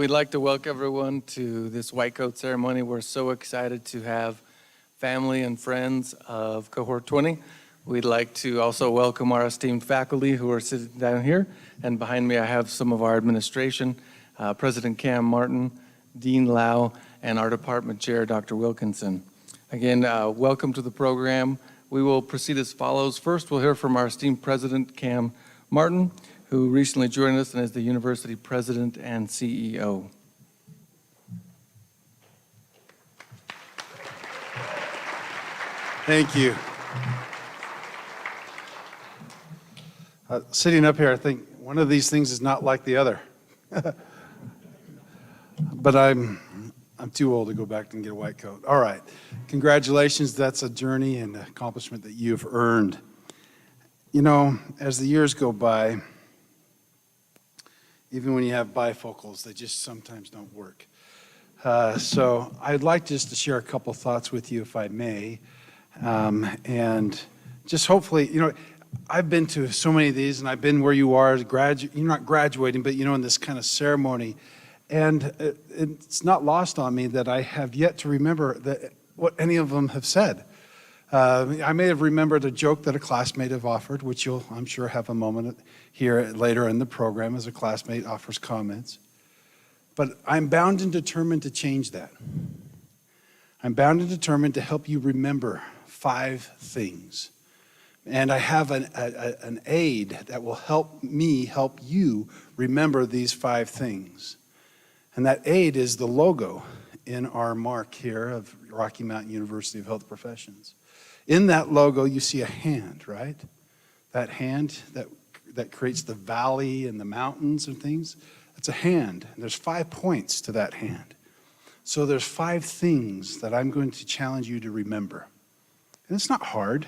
We'd like to welcome everyone to this white coat ceremony. We're so excited to have family and friends of Cohort 20. We'd like to also welcome our esteemed faculty who are sitting down here. And behind me, I have some of our administration, President Cam Martin, Dean Lau, and our department chair, Dr. Wilkinson. Again, welcome to the program. We will proceed as follows. First, we'll hear from our esteemed President Cam Martin, who recently joined us and is the university president and CEO. Thank you. Sitting up here, I think one of these things is not like the other. But I'm too old to go back and get a white coat. All right. Congratulations. That's a journey and accomplishment that you've earned. You know, as the years go by, even when you have bifocals, they just sometimes don't work. So I'd like just to share a couple thoughts with you, if I may. And just hopefully, you know, I've been to so many of these, and I've been where you are, you're not graduating, but, you know, in this kind of ceremony. And it's not lost on me that I have yet to remember what any of them have said. I may have remembered a joke that a classmate have offered, which you'll, I'm sure, have a moment here later in the program as a classmate offers comments. But I'm bound and determined to change that. I'm bound and determined to help you remember 5 things. And I have an aid that will help me help you remember these 5 things. And that aid is the logo in our mark here of Rocky Mountain University of Health Professions. In that logo, you see a hand, right? That hand that creates the valley and the mountains and things, that's a hand. And there's 5 points to that hand. So there's 5 things that I'm going to challenge you to remember. And it's not hard,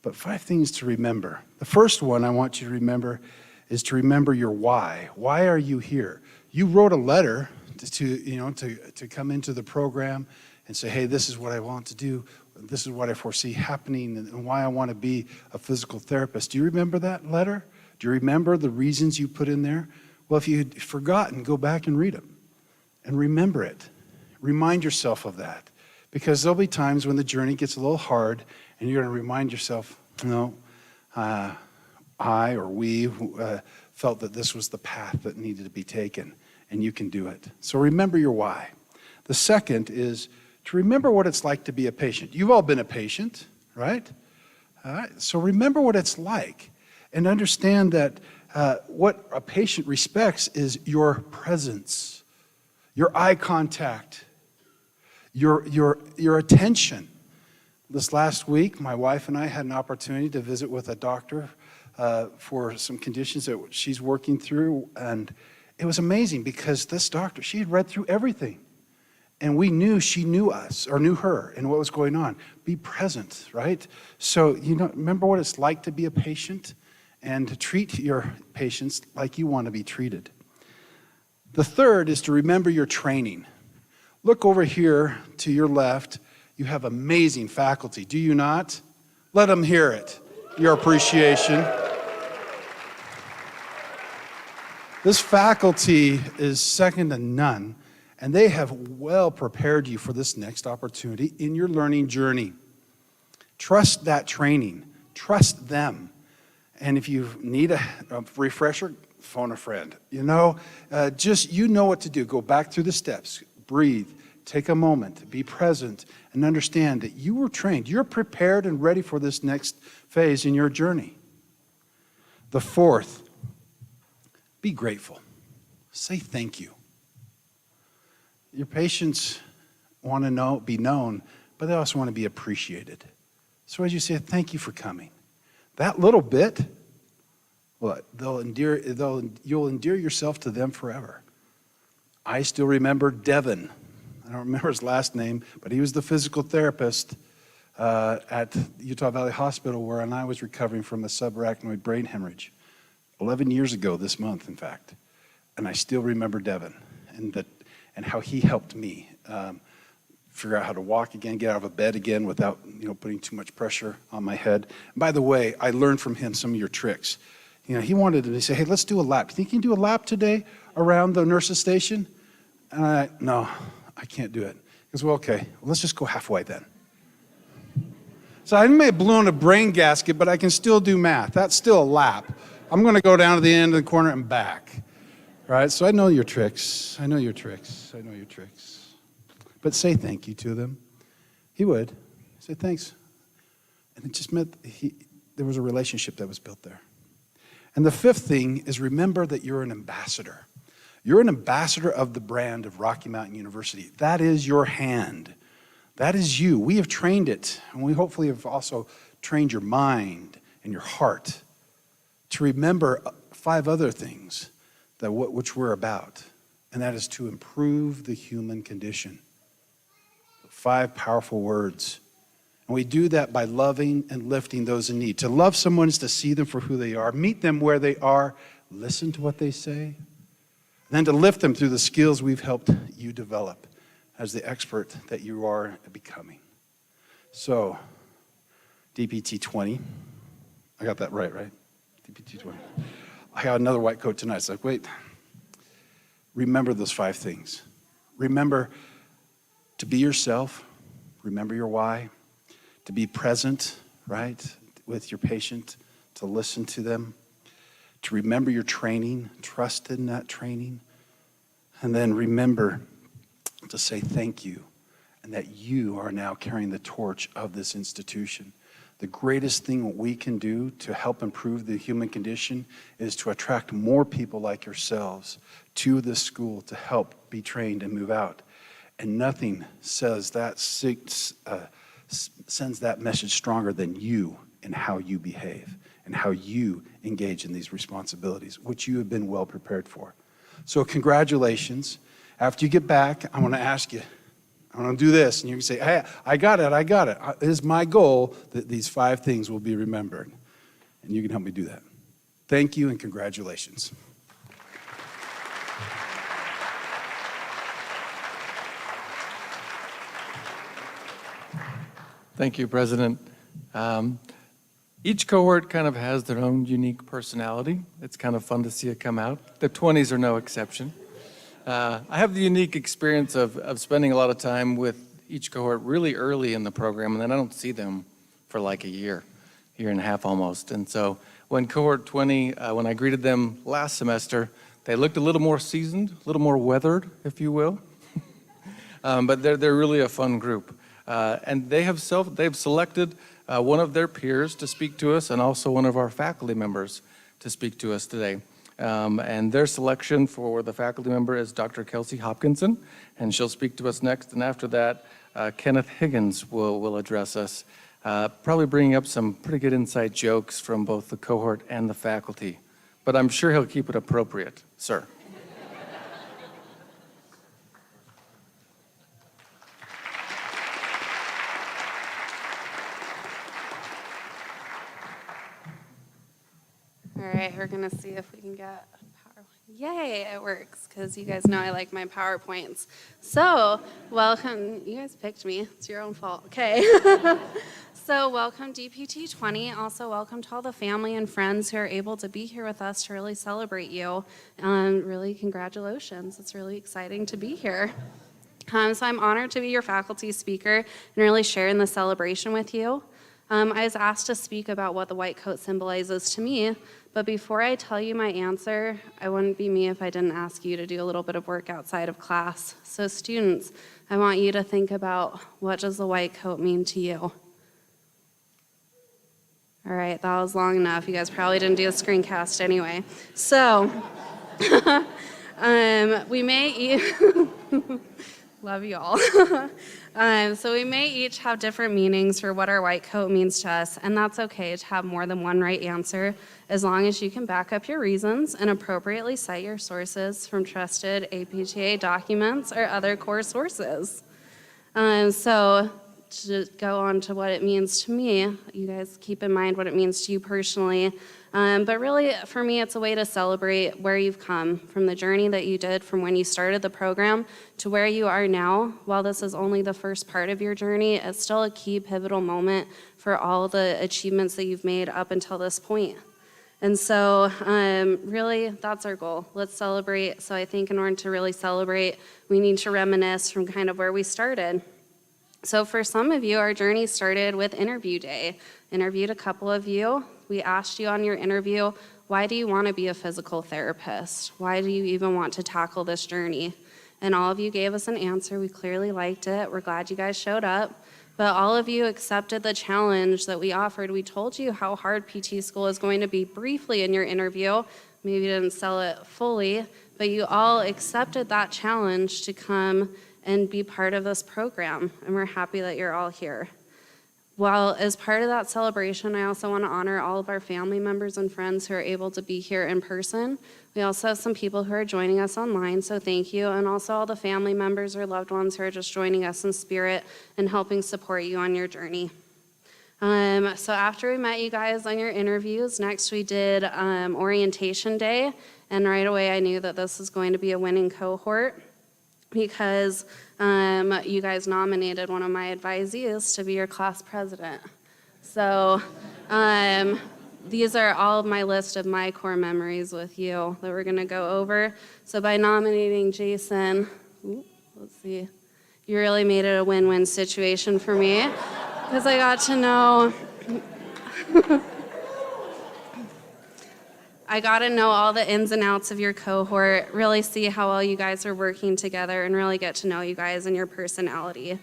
but 5 things to remember. The first one I want you to remember is to remember your why. Why are you here? You wrote a letter to come into the program and say, hey, this is what I want to do. This is what I foresee happening and why I want to be a physical therapist. Do you remember that letter? Do you remember the reasons you put in there? Well, if you'd forgotten, go back and read them and remember it. Remind yourself of that, because there'll be times when the journey gets a little hard and you're going to remind yourself, no, I or we felt that this was the path that needed to be taken, and you can do it. So remember your why. The second is to remember what it's like to be a patient. You've all been a patient, right? All right. So remember what it's like and understand that what a patient respects is your presence, your eye contact, your attention. This last week, my wife and I had an opportunity to visit with a doctor for some conditions that she's working through, and it was amazing because this doctor, she had read through everything. And we knew she knew us, or knew her, and what was going on. Be present, right? So, you know, remember what it's like to be a patient and to treat your patients like you want to be treated. The third is to remember your training. Look over here to your left. You have amazing faculty, do you not? Let them hear it, your appreciation. This faculty is second to none. And they have well prepared you for this next opportunity in your learning journey. Trust that training. Trust them. And if you need a refresher, phone a friend. You know, you know what to do. Go back through the steps. Breathe. Take a moment. Be present. And understand that you were trained. You're prepared and ready for this next phase in your journey. The fourth, be grateful. Say thank you. Your patients want to be known, but they also want to be appreciated. So as you say, thank you for coming. That little bit, well, you'll endear yourself to them forever. I still remember Devin. I don't remember his last name, but he was the physical therapist at Utah Valley Hospital where I was recovering from a subarachnoid brain hemorrhage 11 years ago this month, in fact. And I still remember Devin and how he helped me figure out how to walk again, get out of bed again without putting too much pressure on my head. And by the way, I learned from him some of your tricks. He wanted to say, hey, let's do a lap. Do you think you can do a lap today around the nurse's station? And no, I can't do it. He goes, well, okay, well, let's just go halfway then. So I may have blown a brain gasket, but I can still do math. That's still a lap. I'm going to go down to the end of the corner and back. Right? So I know your tricks. I know your tricks. I know your tricks. But say thank you to them. He would. Say thanks. And it just meant there was a relationship that was built there. And the fifth thing is remember that you're an ambassador. You're an ambassador of the brand of Rocky Mountain University. That is your hand. That is you. We have trained it, and we hopefully have also trained your mind and your heart to remember 5 other things which we're about, and that is to improve the human condition. 5 powerful words. And we do that by loving and lifting those in need. To love someone is to see them for who they are, meet them where they are, listen to what they say, and then to lift them through the skills we've helped you develop as the expert that you are becoming. So, DPT 20, I got that right? DPT 20. I got another white coat tonight. It's like, wait, remember those 5 things. Remember to be yourself, remember your why, to be present, right, with your patient, to listen to them, to remember your training, trust in that training, and then remember to say thank you, and that you are now carrying the torch of this institution. The greatest thing we can do to help improve the human condition is to attract more people like yourselves to this school to help be trained and move out. And nothing says that sends that message stronger than you and how you behave and how you engage in these responsibilities, which you have been well prepared for. So congratulations. After you get back, I want to ask you, I want to do this, and you can say, hey, I got it. It is my goal that these 5 things will be remembered, and you can help me do that. Thank you, and congratulations. Thank you, President. Each cohort kind of has their own unique personality. It's kind of fun to see it come out. The 20s are no exception. I have the unique experience of spending a lot of time with each cohort really early in the program, and then I don't see them for like a year and a half almost. And so when Cohort 20, when I greeted them last semester, they looked a little more seasoned, a little more weathered, if you will. But they're really a fun group. And they've selected one of their peers to speak to us and also one of our faculty members to speak to us today. And their selection for the faculty member is Dr. Kelsey Hopkinson, and she'll speak to us next. And after that, Kenneth Higgins will address us, probably bringing up some pretty good inside jokes from both the cohort and the faculty. But I'm sure he'll keep it appropriate, sir. All right, we're gonna see if we can get a PowerPoint. Yay, it works, because you guys know I like my PowerPoints. So, welcome, you guys picked me, it's your own fault, okay. So welcome DPT 20, also welcome to all the family and friends who are able to be here with us to really celebrate you. Really congratulations, it's really exciting to be here. So I'm honored to be your faculty speaker and really share in the celebration with you. I was asked to speak about what the white coat symbolizes to me, but before I tell you my answer, I wouldn't be me if I didn't ask you to do a little bit of work outside of class. So students, I want you to think about, what does the white coat mean to you? All right, that was long enough. You guys probably didn't do a screencast anyway. So, we may love you all. So we may each have different meanings for what our white coat means to us, and that's okay to have more than one right answer, as long as you can back up your reasons and appropriately cite your sources from trusted APTA documents or other core sources. So to go on to what it means to me, you guys keep in mind what it means to you personally. But really, for me, it's a way to celebrate where you've come, from the journey that you did from when you started the program to where you are now. While this is only the first part of your journey, it's still a key pivotal moment for all the achievements that you've made up until this point. And so really, that's our goal. Let's celebrate. So I think in order to really celebrate, we need to reminisce from kind of where we started. So for some of you, our journey started with interview day. Interviewed a couple of you. We asked you on your interview, why do you want to be a physical therapist? Why do you even want to tackle this journey? And all of you gave us an answer. We clearly liked it. We're glad you guys showed up. But all of you accepted the challenge that we offered. We told you how hard PT school is going to be briefly in your interview. Maybe you didn't sell it fully, but you all accepted that challenge to come and be part of this program. And we're happy that you're all here. Well, as part of that celebration, I also want to honor all of our family members and friends who are able to be here in person. We also have some people who are joining us online, so thank you. And also all the family members or loved ones who are just joining us in spirit and helping support you on your journey. So after we met you guys on your interviews, next we did orientation day. And right away I knew that this was going to be a winning cohort, because you guys nominated one of my advisees to be your class president. So these are all of my list of my core memories with you that we're gonna go over. So by nominating Jason, let's see, you really made it a win-win situation for me, because I got to know all the ins and outs of your cohort, really see how well you guys are working together, and really get to know you guys and your personality.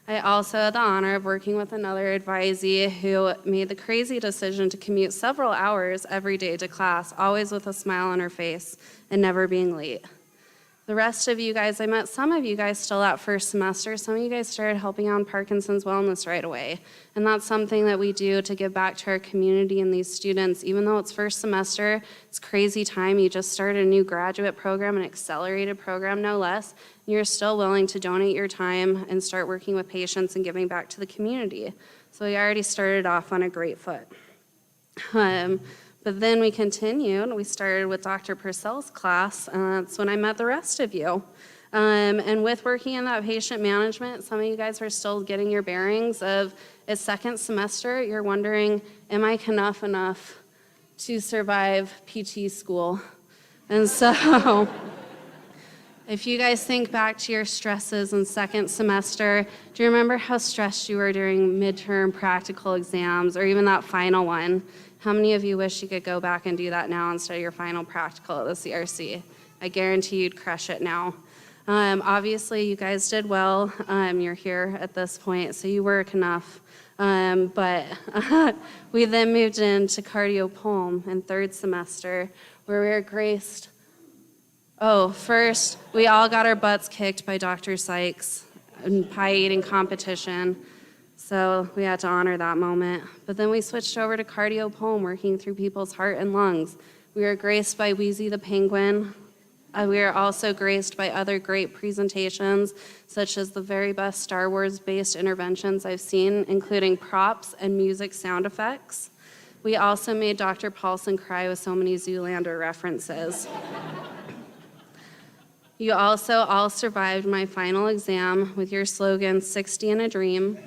I also had the honor of working with another advisee who made the crazy decision to commute several hours every day to class, always with a smile on her face and never being late. The rest of you guys, I met some of you guys still that first semester. Some of you guys started helping out on Parkinson's Wellness right away. And that's something that we do to give back to our community and these students. Even though it's first semester, it's crazy time. You just started a new graduate program, an accelerated program, no less. You're still willing to donate your time and start working with patients and giving back to the community. So we already started off on a great foot. But then we continued. We started with Dr. Purcell's class. That's when I met the rest of you. And with working in that patient management, some of you guys are still getting your bearings of it's second semester. You're wondering, am I enough to survive PT school? And so if you guys think back to your stresses in second semester, do you remember how stressed you were during midterm practical exams or even that final one? How many of you wish you could go back and do that now instead of your final practical at the CRC? I guarantee you'd crush it now. Obviously, you guys did well. You're here at this point, so you work enough. But we then moved into cardiopulm in third semester, where we were graced. First, we all got our butts kicked by Dr. Sykes in pie eating competition. So we had to honor that moment. But then we switched over to cardiopulm, working through people's heart and lungs. We were graced by Wheezy the Penguin. We were also graced by other great presentations, such as the very best Star Wars-based interventions I've seen, including props and music sound effects. We also made Dr. Paulson cry with so many Zoolander references. You also all survived my final exam with your slogan, 60 in a Dream.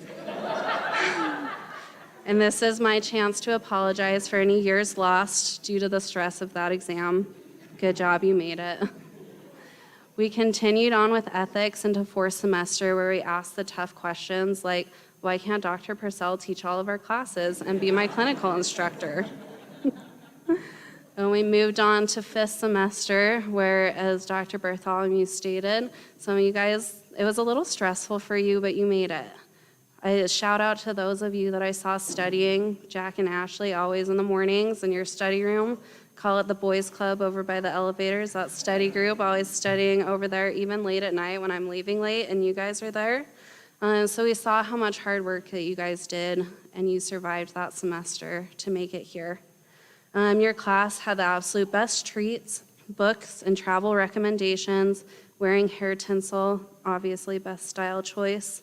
And this is my chance to apologize for any years lost due to the stress of that exam. Good job, you made it. We continued on with ethics into fourth semester, where we asked the tough questions like, why can't Dr. Purcell teach all of our classes and be my clinical instructor? And we moved on to fifth semester, where, as Dr. Bartholomew stated, some of you guys, it was a little stressful for you, but you made it. I shout out to those of you that I saw studying, Jack and Ashley, always in the mornings in your study room. Call it the boys club over by the elevators, that study group, always studying over there, even late at night when I'm leaving late and you guys are there. So we saw how much hard work that you guys did, and you survived that semester to make it here. Your class had the absolute best treats, books, and travel recommendations, wearing hair tinsel, obviously best style choice.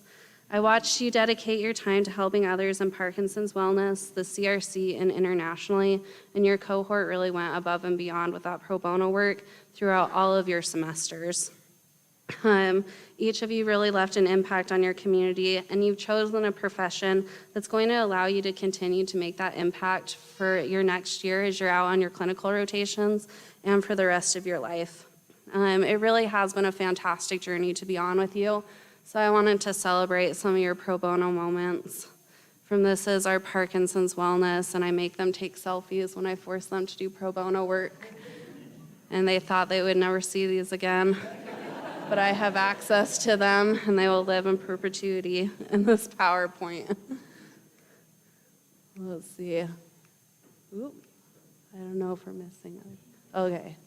I watched you dedicate your time to helping others in Parkinson's Wellness, the CRC, and internationally, and your cohort really went above and beyond with that pro bono work throughout all of your semesters. Each of you really left an impact on your community, and you've chosen a profession that's going to allow you to continue to make that impact for your next year as you're out on your clinical rotations and for the rest of your life. It really has been a fantastic journey to be on with you, so I wanted to celebrate some of your pro bono moments. From This Is Our Parkinson's Wellness, and I make them take selfies when I force them to do pro bono work, and they thought they would never see these again. But I have access to them, and they will live in perpetuity in this PowerPoint. Let's see. Oop. I don't know if we're missing it. Okay.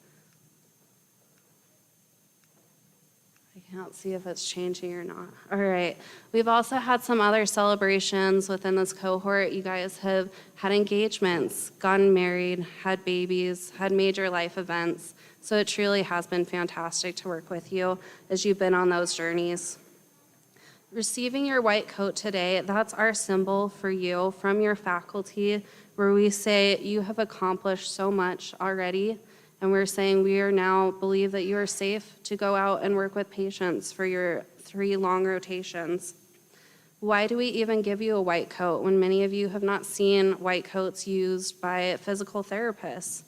I can't see if it's changing or not. All right. We've also had some other celebrations within this cohort. You guys have had engagements, gotten married, had babies, had major life events. So it truly has been fantastic to work with you as you've been on those journeys. Receiving your white coat today, that's our symbol for you from your faculty, where we say you have accomplished so much already, and we're saying we are now believe that you are safe to go out and work with patients for your 3 long rotations. Why do we even give you a white coat when many of you have not seen white coats used by physical therapists?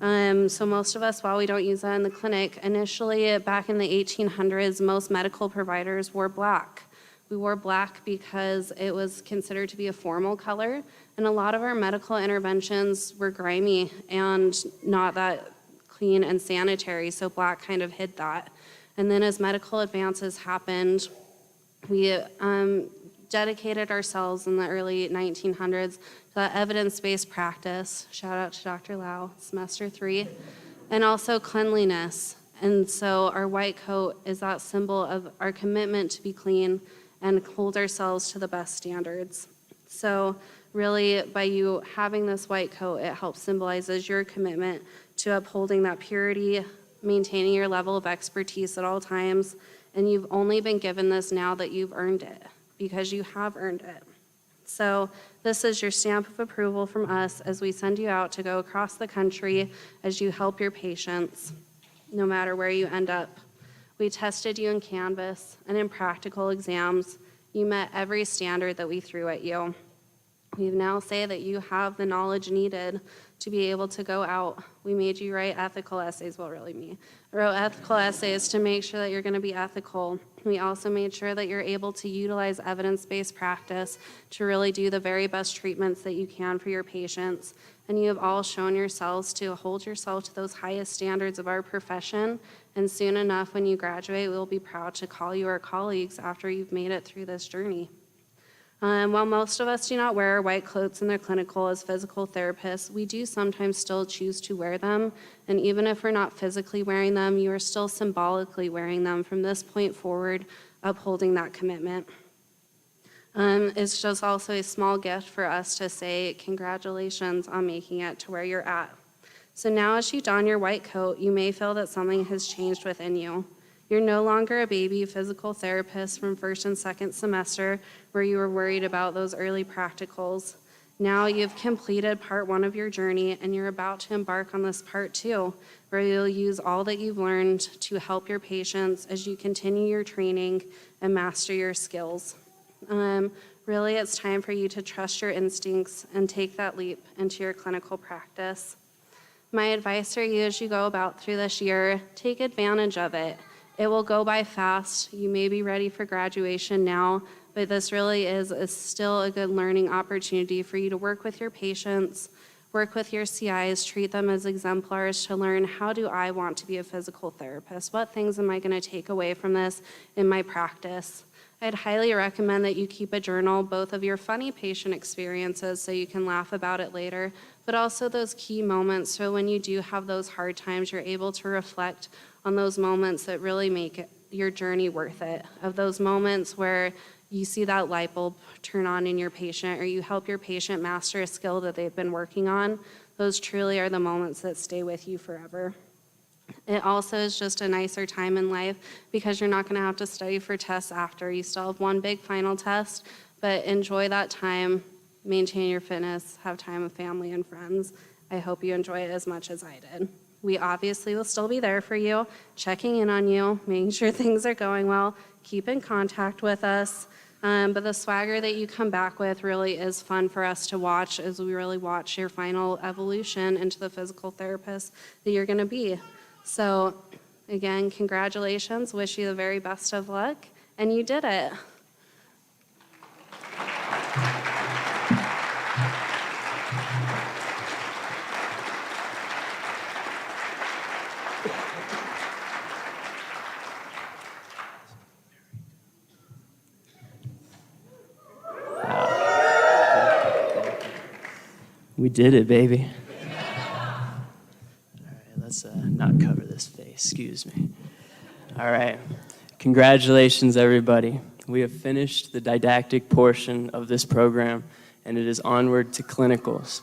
So most of us, while we don't use that in the clinic, initially back in the 1800s, most medical providers wore black. We wore black because it was considered to be a formal color, and a lot of our medical interventions were grimy and not that clean and sanitary, so black kind of hid that. And then as medical advances happened, we dedicated ourselves in the early 1900s to that evidence-based practice. Shout out to Dr. Lau, semester 3, and also cleanliness. And so our white coat is that symbol of our commitment to be clean and hold ourselves to the best standards. So really, by you having this white coat, it helps symbolizes your commitment to upholding that purity, maintaining your level of expertise at all times, and you've only been given this now that you've earned it, because you have earned it. So this is your stamp of approval from us as we send you out to go across the country as you help your patients, no matter where you end up. We tested you in Canvas and in practical exams. You met every standard that we threw at you. We now say that you have the knowledge needed to be able to go out. We made you write ethical essays, well, really me. I wrote ethical essays to make sure that you're going to be ethical. We also made sure that you're able to utilize evidence-based practice to really do the very best treatments that you can for your patients. And you have all shown yourselves to hold yourself to those highest standards of our profession. And soon enough, when you graduate, we'll be proud to call you our colleagues after you've made it through this journey. While most of us do not wear white coats in their clinical as physical therapists, we do sometimes still choose to wear them. And even if we're not physically wearing them, you are still symbolically wearing them from this point forward, upholding that commitment. It's just also a small gift for us to say congratulations on making it to where you're at. So now as you don your white coat, you may feel that something has changed within you. You're no longer a baby physical therapist from first and second semester where you were worried about those early practicals. Now you've completed part 1 of your journey, and you're about to embark on this part 2, where you'll use all that you've learned to help your patients as you continue your training and master your skills. Really, it's time for you to trust your instincts and take that leap into your clinical practice. My advice for you as you go about through this year, take advantage of it. It will go by fast. You may be ready for graduation now, but this really is still a good learning opportunity for you to work with your patients, work with your CIs, treat them as exemplars to learn, how do I want to be a physical therapist? What things am I going to take away from this in my practice? I'd highly recommend that you keep a journal, both of your funny patient experiences so you can laugh about it later, but also those key moments so when you do have those hard times, you're able to reflect on those moments that really make your journey worth it, of those moments where you see that light bulb turn on in your patient, or you help your patient master a skill that they've been working on. Those truly are the moments that stay with you forever. It also is just a nicer time in life because you're not going to have to study for tests after. You still have one big final test, but enjoy that time, maintain your fitness, have time with family and friends. I hope you enjoy it as much as I did. We obviously will still be there for you, checking in on you, making sure things are going well, keep in contact with us. But the swagger that you come back with really is fun for us to watch as we really watch your final evolution into the physical therapist that you're going to be. So again, congratulations, wish you the very best of luck, and you did it. We did it, baby. All right, let's not cover this face, excuse me. All right, congratulations, everybody. We have finished the didactic portion of this program, and it is onward to clinicals.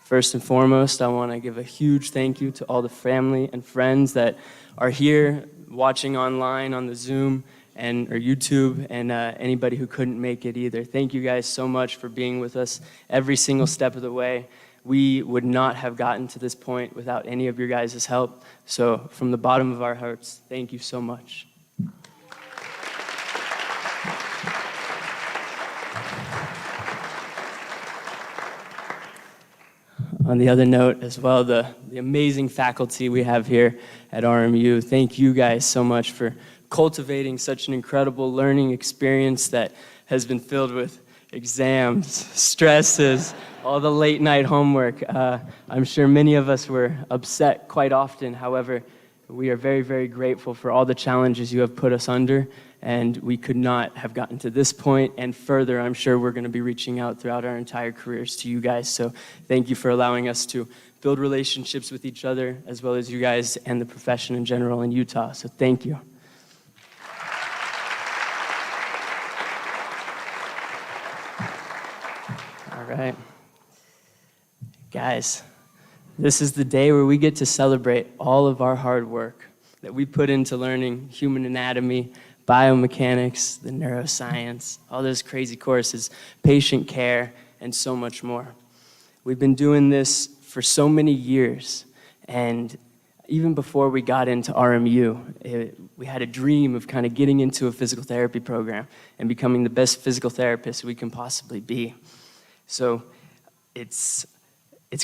First and foremost, I want to give a huge thank you to all the family and friends that are here watching online on the Zoom or YouTube, and anybody who couldn't make it either. Thank you guys so much for being with us every single step of the way. We would not have gotten to this point without any of your guys' help. So from the bottom of our hearts, thank you so much. On the other note as well, the amazing faculty we have here at RMU, thank you guys so much for cultivating such an incredible learning experience that has been filled with exams, stresses, all the late night homework. I'm sure many of us were upset quite often. However, we are very, very grateful for all the challenges you have put us under, and we could not have gotten to this point and further. I'm sure we're going to be reaching out throughout our entire careers to you guys. So thank you for allowing us to build relationships with each other, as well as you guys and the profession in general in Utah. So thank you. All right. Guys, this is the day where we get to celebrate all of our hard work that we put into learning human anatomy, biomechanics, the neuroscience, all those crazy courses, patient care, and so much more. We've been doing this for so many years, and even before we got into RMU, we had a dream of kind of getting into a physical therapy program and becoming the best physical therapist we can possibly be. So it's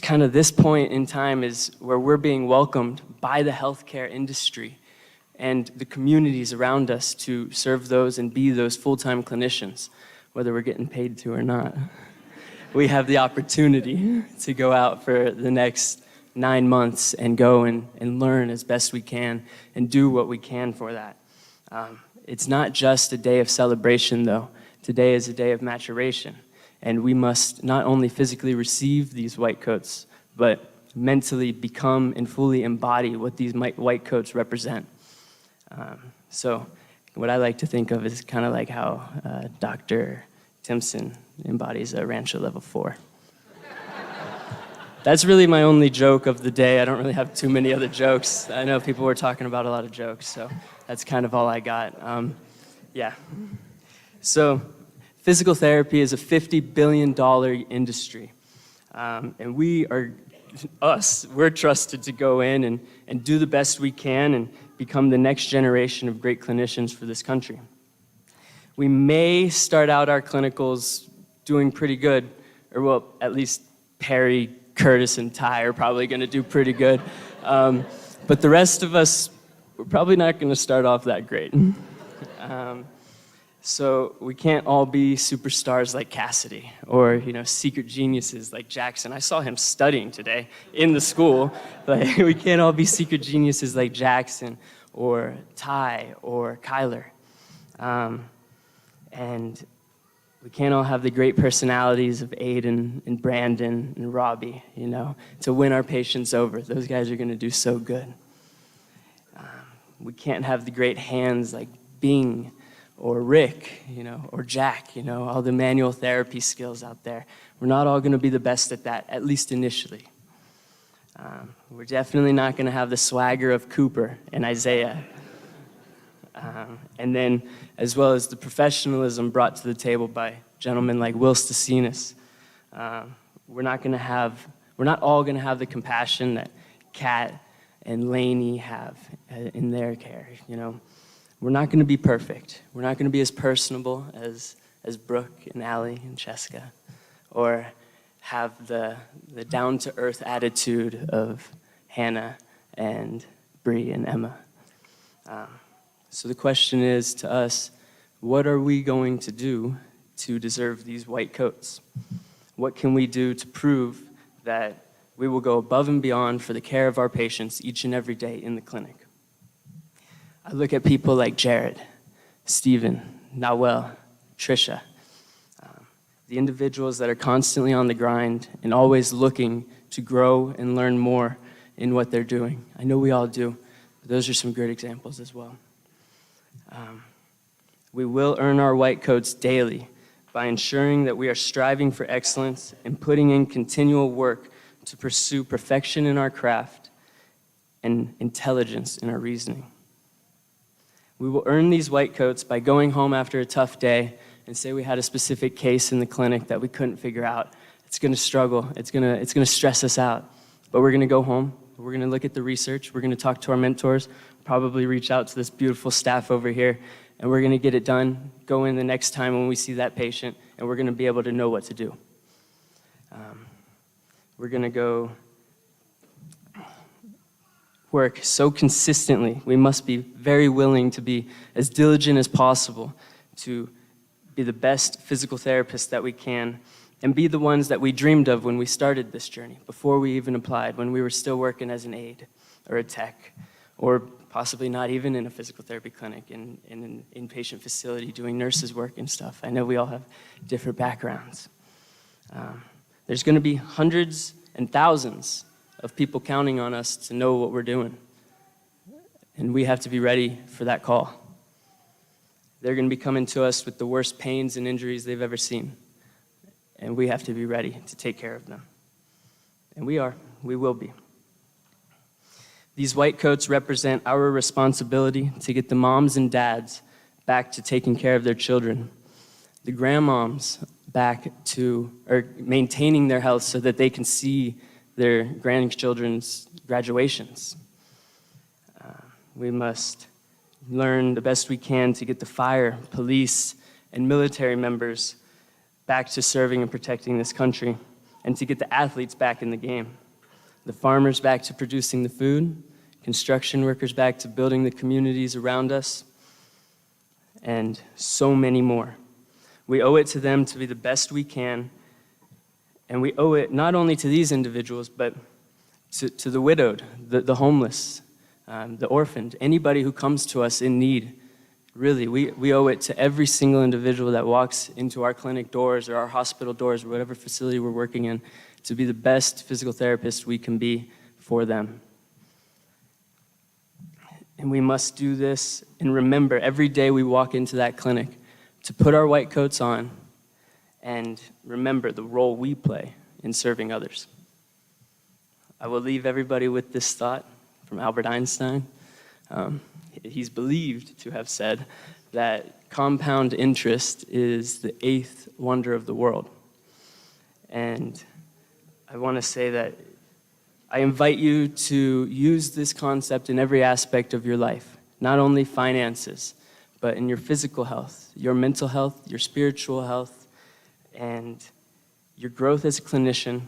kind of this point in time is where we're being welcomed by the healthcare industry and the communities around us to serve those and be those full-time clinicians, whether we're getting paid to or not. We have the opportunity to go out for the next 9 months and go and learn as best we can and do what we can for that. It's not just a day of celebration, though. Today is a day of maturation. And we must not only physically receive these white coats, but mentally become and fully embody what these white coats represent. So what I like to think of is kind of like how Dr. Timpson embodies a Rancho Level 4. That's really my only joke of the day. I don't really have too many other jokes. I know people were talking about a lot of jokes, so that's kind of all I got. Yeah. So physical therapy is a $50 billion industry. And we're trusted to go in and do the best we can and become the next generation of great clinicians for this country. We may start out our clinicals doing pretty good, or well, at least Perry, Curtis, and Ty are probably going to do pretty good. But the rest of us, we're probably not going to start off that great. So we can't all be superstars like Cassidy or, secret geniuses like Jackson. I saw him studying today in the school. Like, we can't all be secret geniuses like Jackson or Ty or Kyler. And we can't all have the great personalities of Aiden and Brandon and Robbie, to win our patients over. Those guys are going to do so good. We can't have the great hands like Bing or Rick, or Jack, all the manual therapy skills out there. We're not all going to be the best at that, at least initially. We're definitely not going to have the swagger of Cooper and Isaiah. And then, as well as the professionalism brought to the table by gentlemen like Will Stasinis. We're not all going to have the compassion that Kat and Lainey have in their care. We're not going to be perfect. We're not going to be as personable as Brooke and Allie and Cheska, or have the down-to-earth attitude of Hannah and Bree and Emma. So the question is to us, what are we going to do to deserve these white coats? What can we do to prove that we will go above and beyond for the care of our patients each and every day in the clinic? I look at people like Jared, Stephen, Nawel, Trisha, the individuals that are constantly on the grind and always looking to grow and learn more in what they're doing. I know we all do, but those are some great examples as well. We will earn our white coats daily by ensuring that we are striving for excellence and putting in continual work to pursue perfection in our craft and intelligence in our reasoning. We will earn these white coats by going home after a tough day and say we had a specific case in the clinic that we couldn't figure out. It's going to struggle. It's going to stress us out. But we're going to go home. We're going to look at the research. We're going to talk to our mentors, probably reach out to this beautiful staff over here, and we're going to get it done, go in the next time when we see that patient, and we're going to be able to know what to do. We're going to go work so consistently. We must be very willing to be as diligent as possible to be the best physical therapists that we can and be the ones that we dreamed of when we started this journey, before we even applied, when we were still working as an aide or a tech, or possibly not even in a physical therapy clinic, in an inpatient facility doing nurses' work and stuff. I know we all have different backgrounds. There's going to be hundreds and thousands of people counting on us to know what we're doing, and we have to be ready for that call. They're going to be coming to us with the worst pains and injuries they've ever seen, and we have to be ready to take care of them. And we will be. These white coats represent our responsibility to get the moms and dads back to taking care of their children, the grandmoms back to maintaining their health so that they can see their grandchildren's graduations. We must learn the best we can to get the fire, police, and military members back to serving and protecting this country, and to get the athletes back in the game, the farmers back to producing the food, construction workers back to building the communities around us, and so many more. We owe it to them to be the best we can, and we owe it not only to these individuals, but to the widowed, the homeless, the orphaned, anybody who comes to us in need. Really, we owe it to every single individual that walks into our clinic doors or our hospital doors or whatever facility we're working in to be the best physical therapist we can be for them. And we must do this and remember every day we walk into that clinic to put our white coats on and remember the role we play in serving others. I will leave everybody with this thought from Albert Einstein. He's believed to have said that compound interest is the eighth wonder of the world. And I want to say that I invite you to use this concept in every aspect of your life, not only finances, but in your physical health, your mental health, your spiritual health, and your growth as a clinician,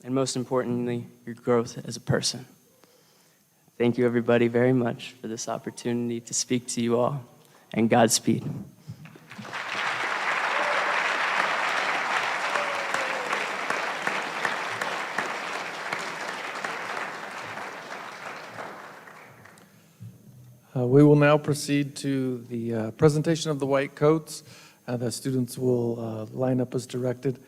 and most importantly, your growth as a person. Thank you, everybody, very much for this opportunity to speak to you all, and Godspeed. We will now proceed to the presentation of the white coats. The students will line up as directed.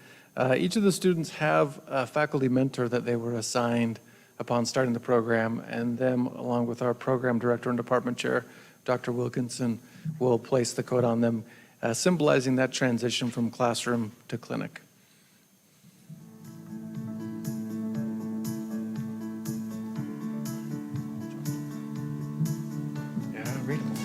Each of the students have a faculty mentor that they were assigned upon starting the program, and them, along with our program director and department chair, Dr. Wilkinson, will place the coat on them, symbolizing that transition from classroom to clinic. Yeah, read them.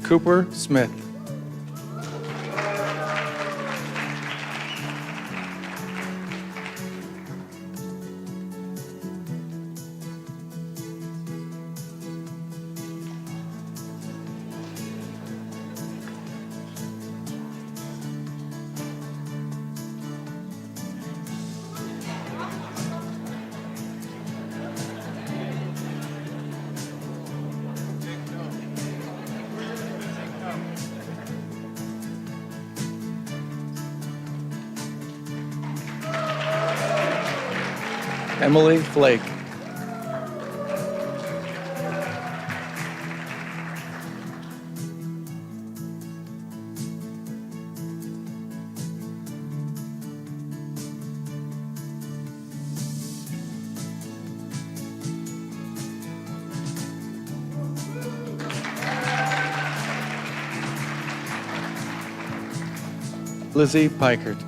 Cooper Smith. Emily Flake. Lizzie Pikert.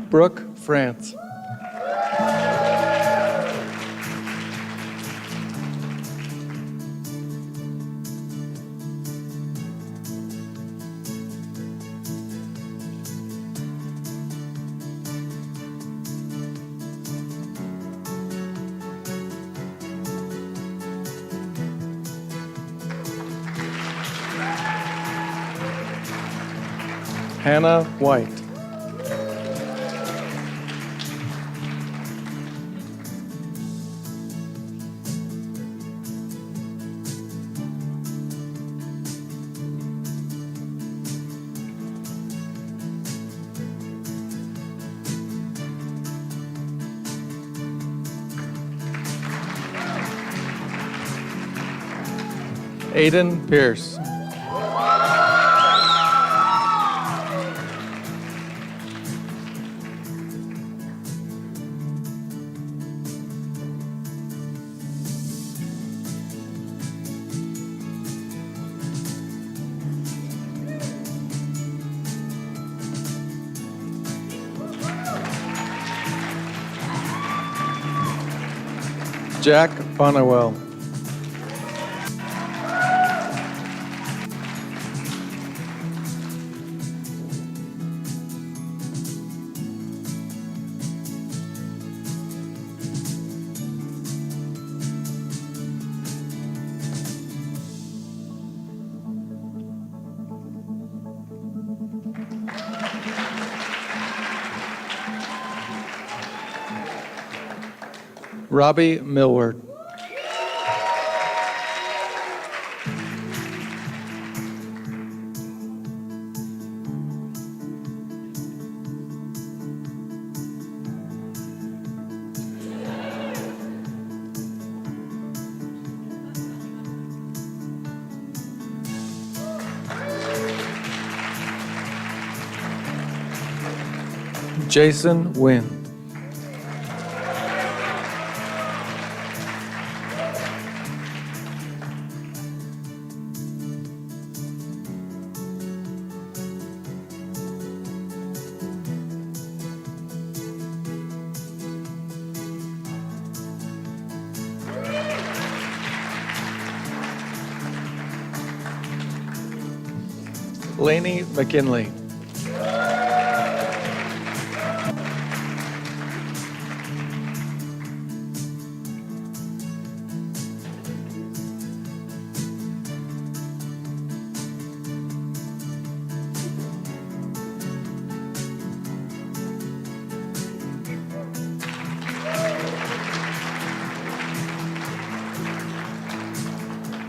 Brooke France. Hannah White. Aiden Pierce. Jack Bonnewell. Robbie Millward. Jason Wynn. Lainey McKinley.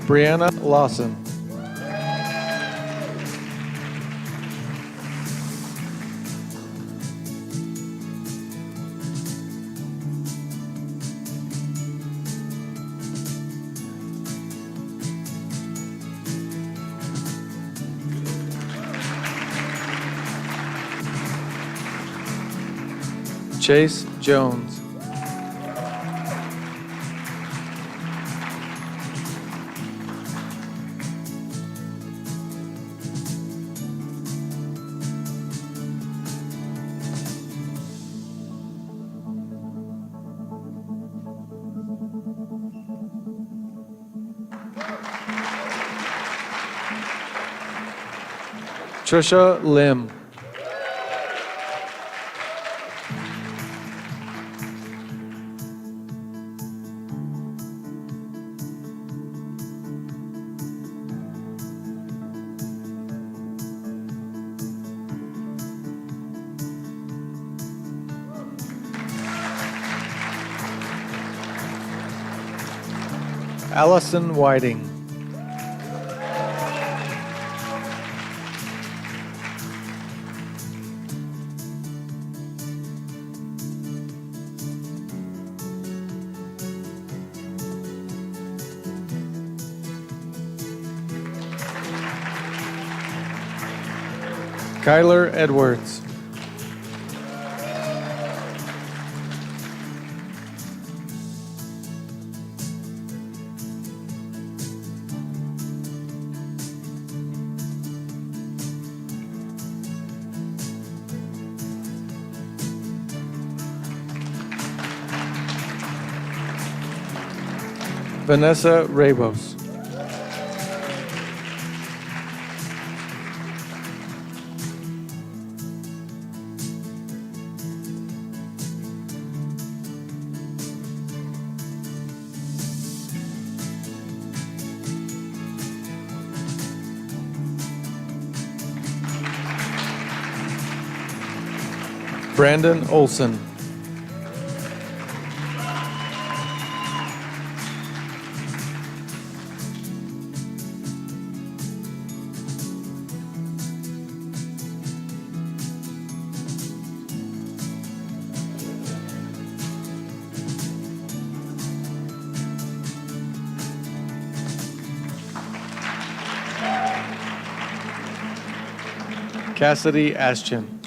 Brianna Lawson. Chase Jones. Trisha Lim. Allison Whiting. Kyler Edwards. Vanessa Rabos. Brandon Olson. Cassidy Ashton.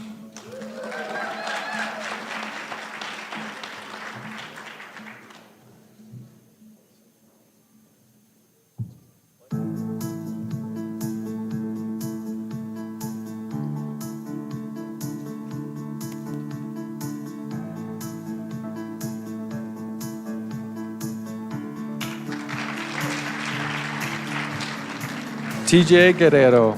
TJ Guerrero.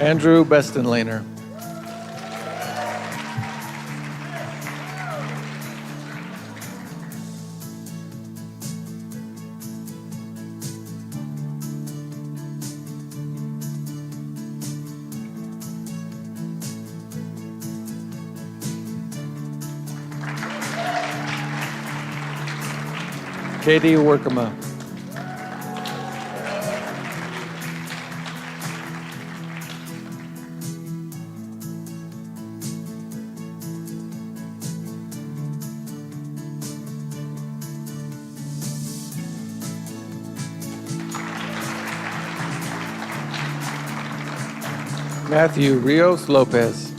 Andrew Bestenlaner. Katie Workema. Matthew Rios Lopez.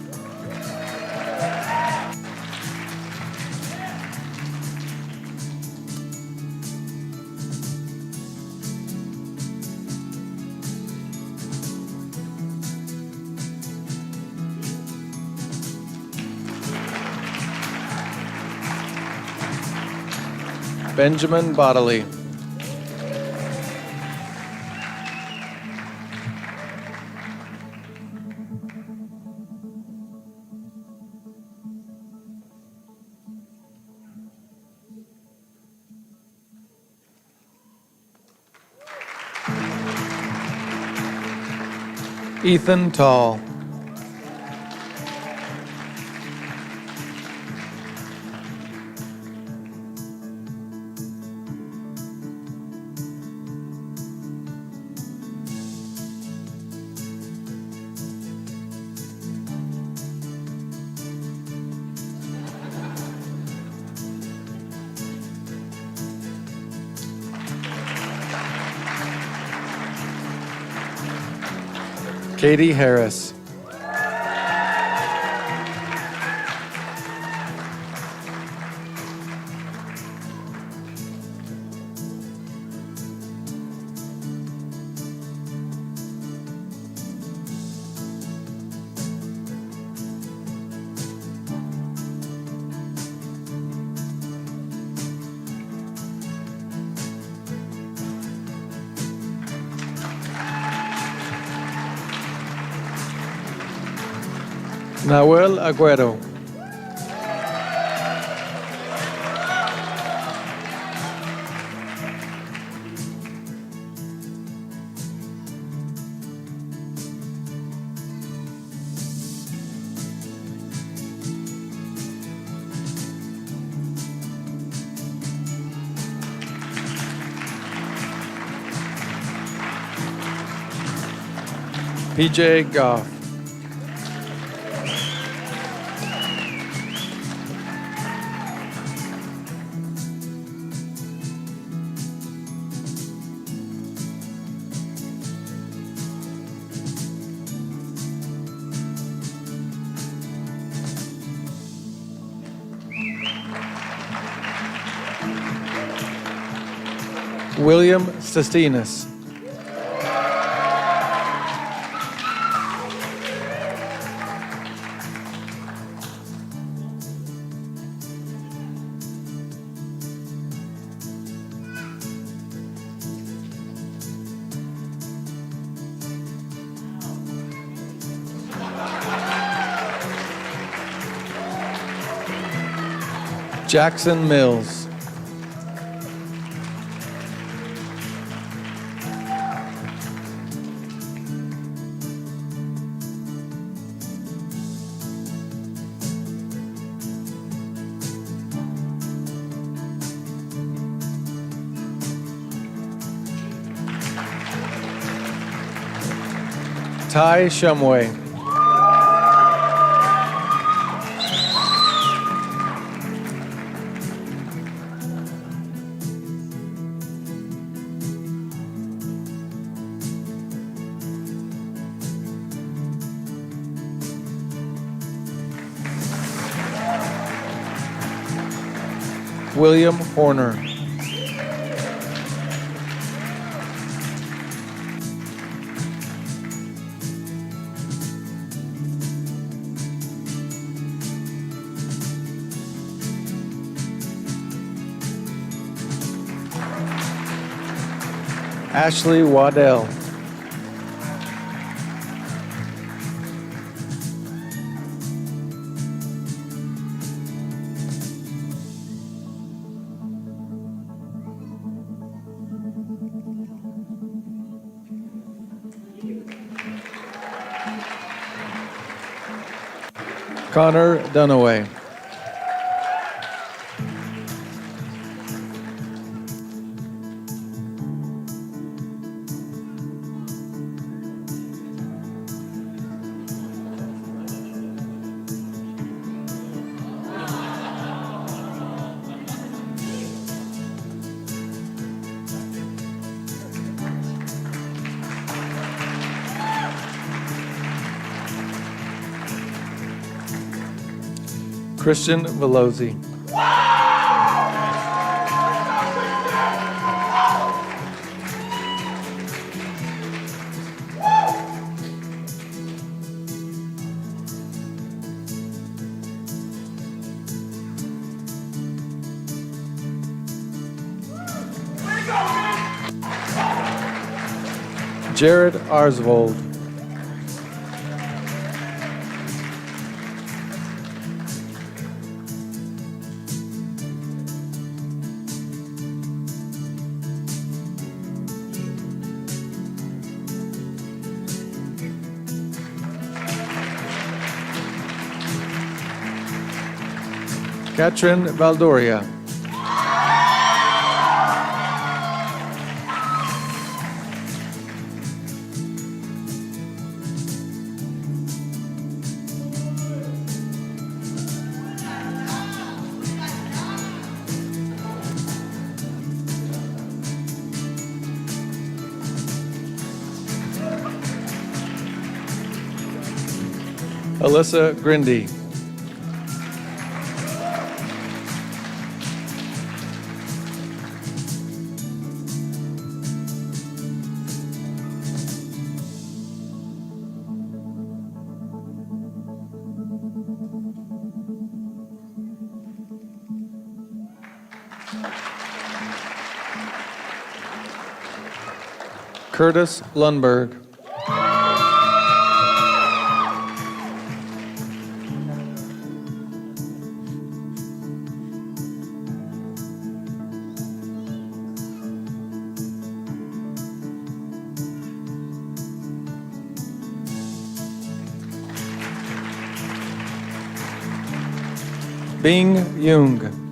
Benjamin Bodley. Ethan Tall. Katie Harris. Nahuel Agüero. PJ Goff. William Sestinas. Jackson Mills. Ty Shumway. William Horner. Ashley Waddell. Connor Dunaway. Christian Velozzi. Jared Arsvold. Katrin Valdoria. Alyssa Grindy. Curtis Lundberg. Bing Young.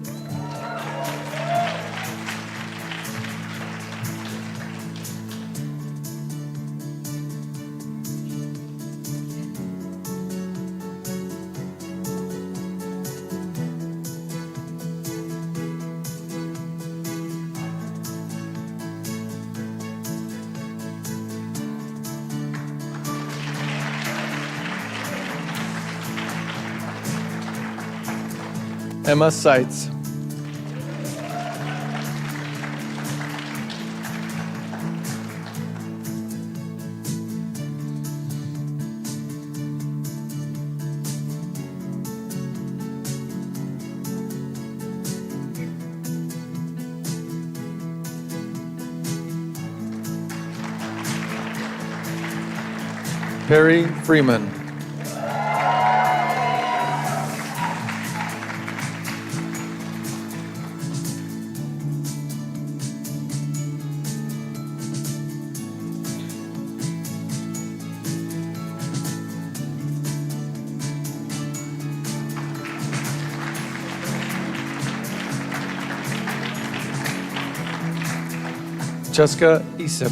Emma Seitz. Perry Freeman. Jessica Isip.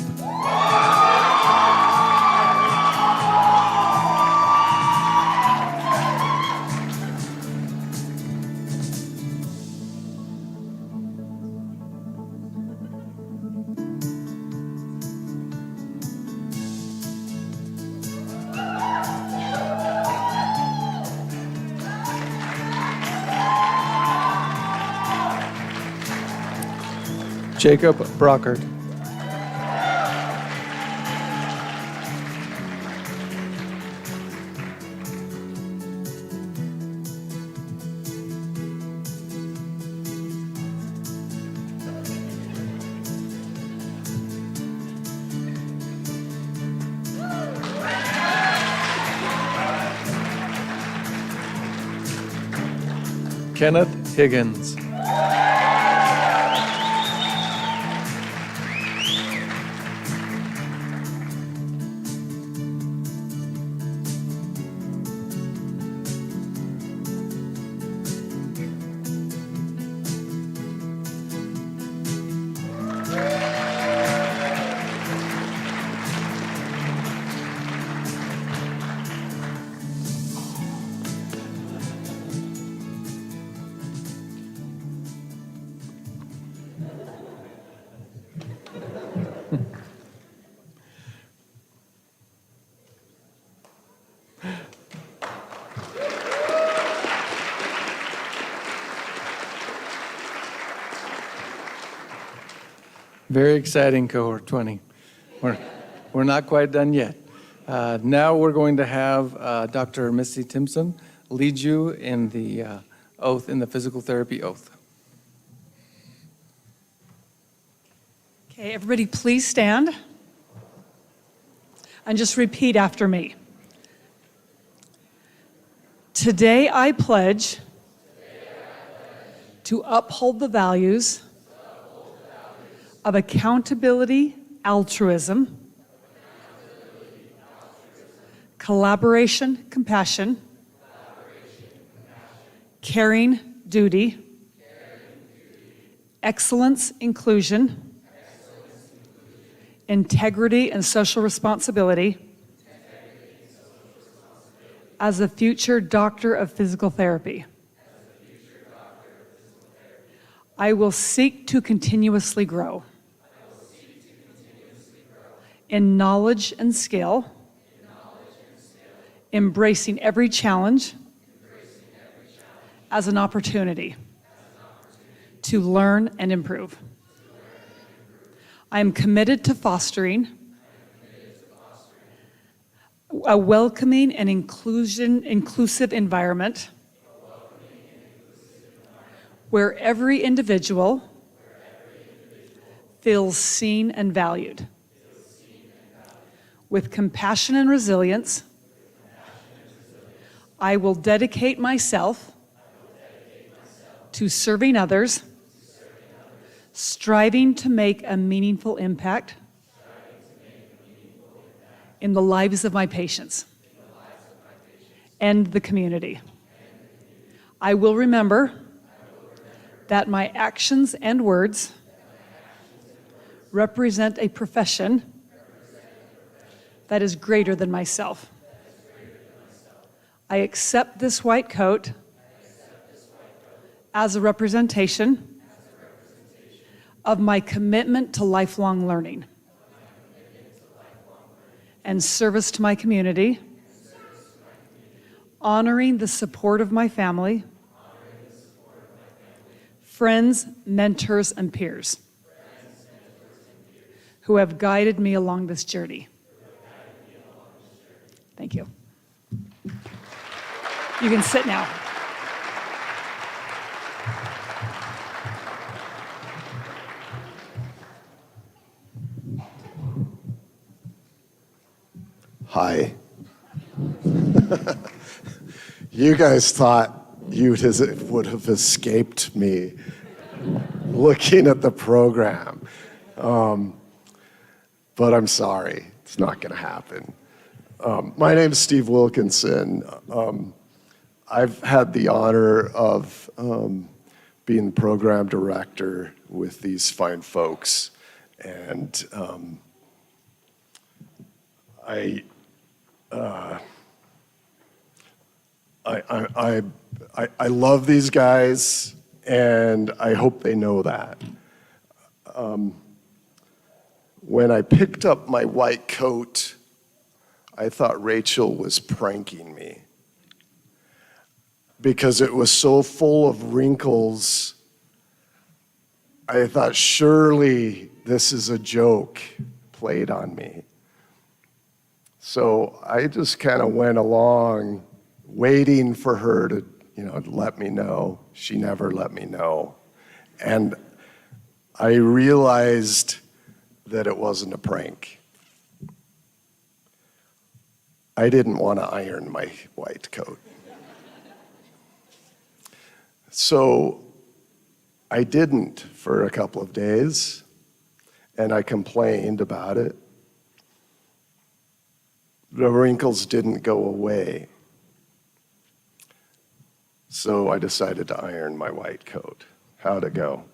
Jacob Brockert. Kenneth Higgins. Very exciting, Cohort 20. We're not quite done yet. Now we're going to have Dr. Missy Timpson lead you in the oath, in the physical therapy oath. Okay, everybody please stand and just repeat after me. Today I pledge to uphold the values of accountability, altruism, collaboration, compassion, caring, duty, excellence, inclusion, integrity and social responsibility as a future doctor of physical therapy. I will seek to continuously grow in knowledge and skill, embracing every challenge as an opportunity to learn and improve. I am committed to fostering a welcoming and inclusive environment where every individual feels seen and valued. With compassion and resilience, I will dedicate myself to serving others, striving to make a meaningful impact in the lives of my patients and the community. I will remember that my actions and words represent a profession that is greater than myself. I accept this white coat as a representation of my commitment to lifelong learning and service to my community, honoring the support of my family, friends, mentors, and peers who have guided me along this journey. Thank you. You can sit now. Hi. You guys thought you would have escaped me looking at the program. But I'm sorry, it's not going to happen. My name is Steve Wilkinson. I've had the honor of being the program director with these fine folks. And I love these guys, and I hope they know that. When I picked up my white coat, I thought Rachel was pranking me because it was so full of wrinkles. I thought, surely this is a joke played on me. So I just kind of went along waiting for her to, let me know. She never let me know. And I realized that it wasn't a prank. I didn't want to iron my white coat. So I didn't for a couple of days, and I complained about it. The wrinkles didn't go away. So I decided to iron my white coat. How'd it go?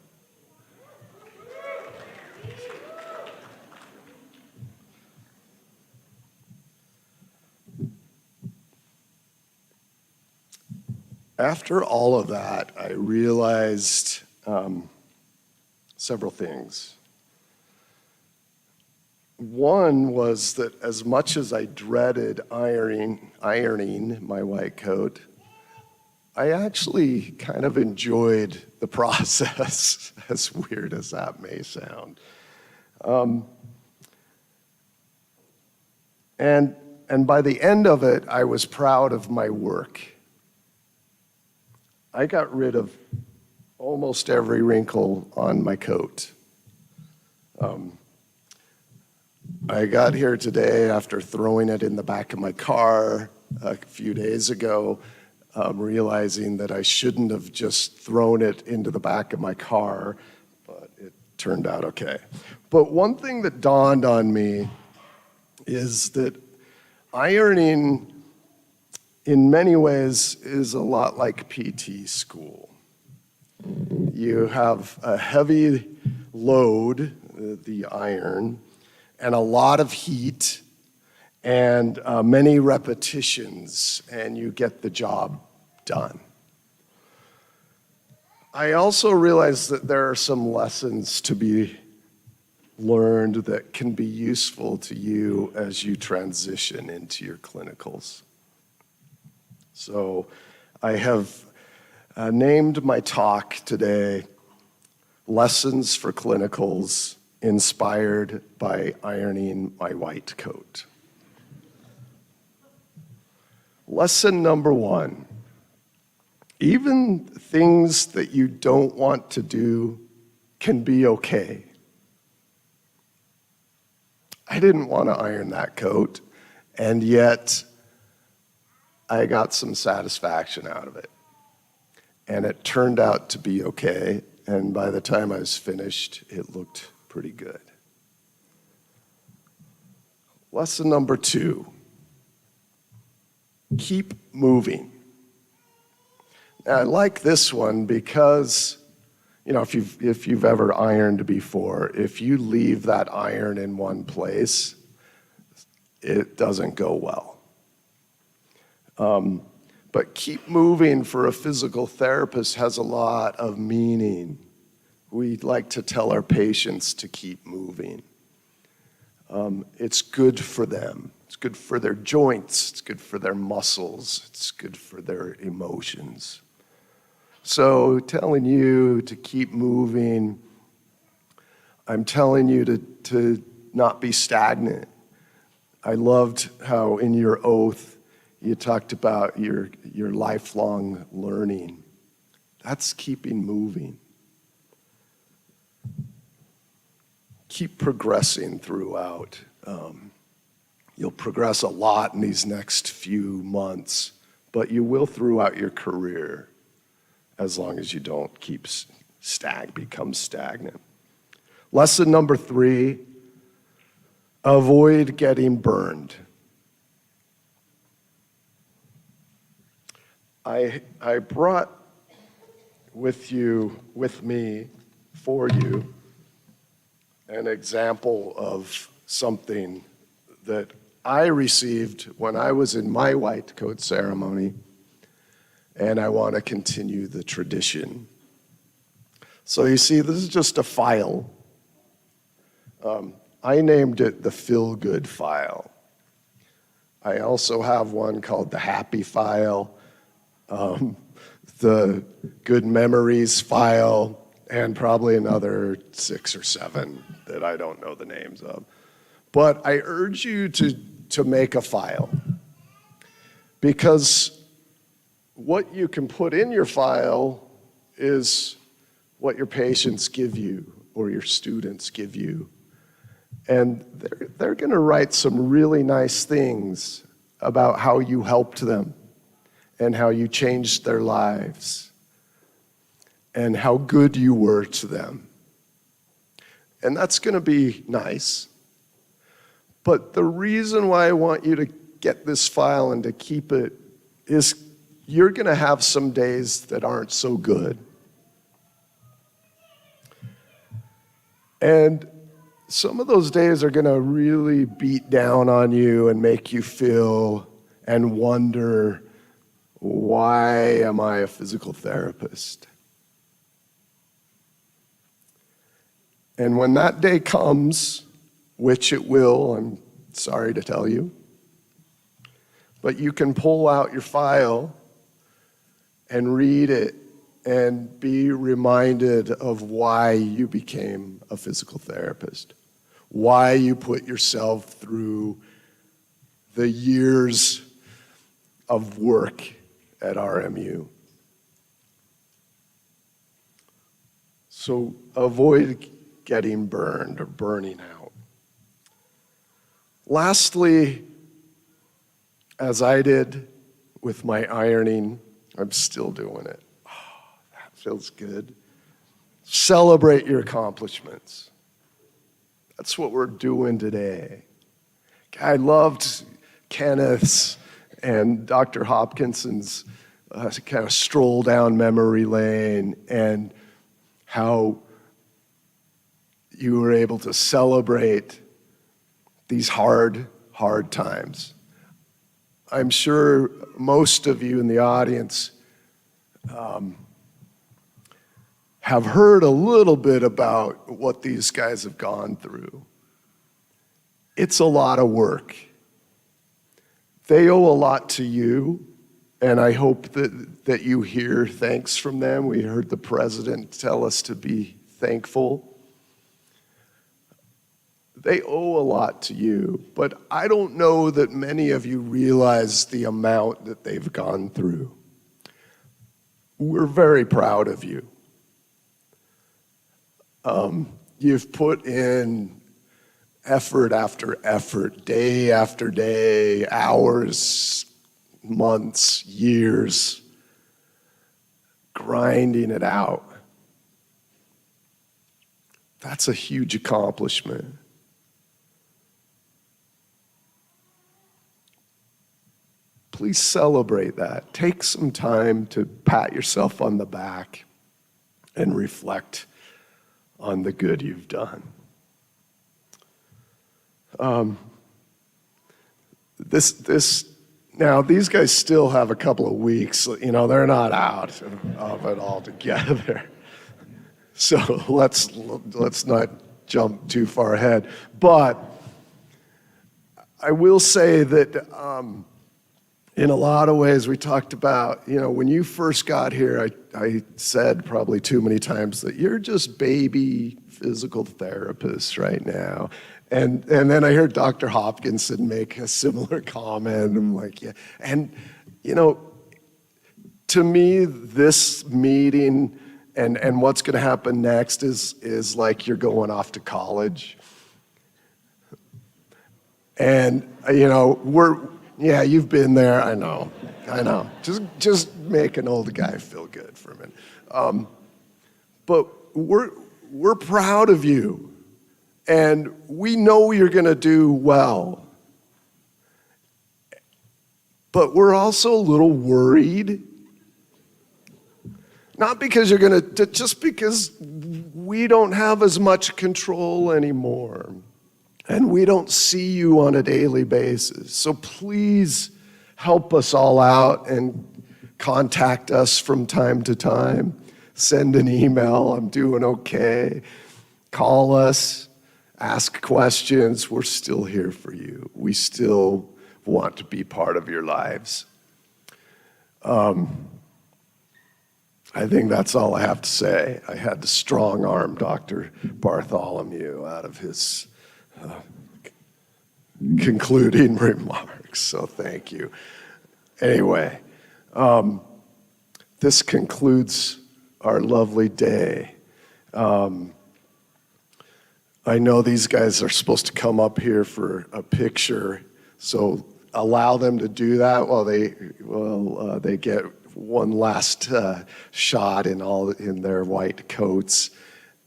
After all of that, I realized several things. One was that as much as I dreaded ironing my white coat, I actually kind of enjoyed the process, as weird as that may sound. And by the end of it, I was proud of my work. I got rid of almost every wrinkle on my coat. I got here today after throwing it in the back of my car a few days ago, realizing that I shouldn't have just thrown it into the back of my car, but it turned out okay. But one thing that dawned on me is that ironing in many ways is a lot like PT school. You have a heavy load, the iron, and a lot of heat, and many repetitions, and you get the job done. I also realized that there are some lessons to be learned that can be useful to you as you transition into your clinicals. So I have named my talk today, Lessons for Clinicals, Inspired by Ironing My White Coat. Lesson number one, even things that you don't want to do can be okay. I didn't want to iron that coat, and yet I got some satisfaction out of it. And it turned out to be okay, and by the time I was finished, it looked pretty good. Lesson number two, keep moving. I like this one because, if you've ever ironed before, if you leave that iron in one place, it doesn't go well. But keep moving for a physical therapist has a lot of meaning. We like to tell our patients to keep moving. It's good for them. It's good for their joints. It's good for their muscles. It's good for their emotions. So telling you to keep moving, I'm telling you to not be stagnant. I loved how in your oath you talked about your lifelong learning. That's keeping moving. Keep progressing throughout. You'll progress a lot in these next few months, but you will throughout your career as long as you don't become stagnant. Lesson number 3, avoid getting burned. I brought with me, for you, an example of something that I received when I was in my white coat ceremony, and I want to continue the tradition. So you see, this is just a file. I named it the Feel Good file. I also have one called the Happy file, the Good Memories file, and probably another 6 or 7 that I don't know the names of. But I urge you to make a file, because what you can put in your file is what your patients give you or your students give you. And they're going to write some really nice things about how you helped them and how you changed their lives and how good you were to them. And that's going to be nice. But the reason why I want you to get this file and to keep it is you're going to have some days that aren't so good. And some of those days are going to really beat down on you and make you feel and wonder, why am I a physical therapist? And when that day comes, which it will, I'm sorry to tell you, but you can pull out your file and read it and be reminded of why you became a physical therapist, why you put yourself through the years of work at RMU. So avoid getting burned or burning out. Lastly, as I did with my ironing, I'm still doing it. Oh, that feels good. Celebrate your accomplishments. That's what we're doing today. I loved Kenneth's and Dr. Hopkinson's kind of stroll down memory lane and how you were able to celebrate these hard times. I'm sure most of you in the audience have heard a little bit about what these guys have gone through. It's a lot of work. They owe a lot to you, and I hope that you hear thanks from them. We heard the president tell us to be thankful. They owe a lot to you, but I don't know that many of you realize the amount that they've gone through. We're very proud of you. You've put in effort after effort, day after day, hours, months, years, grinding it out. That's a huge accomplishment. please celebrate that. Take some time to pat yourself on the back and reflect on the good you've done. Now, these guys still have a couple of weeks. You know, they're not out of it altogether. So let's not jump too far ahead. But I will say that in a lot of ways, we talked about, you know, when you first got here, I said probably too many times that you're just baby physical therapists right now. And then I heard Dr. Hopkinson make a similar comment. I'm like, yeah. And, you know, to me, this meeting and what's going to happen next is like you're going off to college. And, you know, yeah, you've been there. I know. Just make an old guy feel good for a minute. But we're proud of you. And we know you're going to do well. But we're also a little worried. Not because you're going to, just because we don't have as much control anymore. And we don't see you on a daily basis. So please help us all out and contact us from time to time. Send an email, I'm doing okay. Call us, ask questions. We're still here for you. We still want to be part of your lives. I think that's all I have to say. I had to strong arm Dr. Bartholomew out of his concluding remarks, so thank you. Anyway, this concludes our lovely day. I know these guys are supposed to come up here for a picture, so allow them to do that while they get one last shot in their white coats,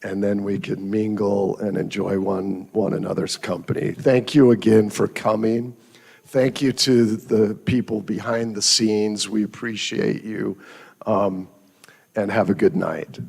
and then we can mingle and enjoy one another's company. Thank you again for coming. Thank you to the people behind the scenes. We appreciate you, and have a good night.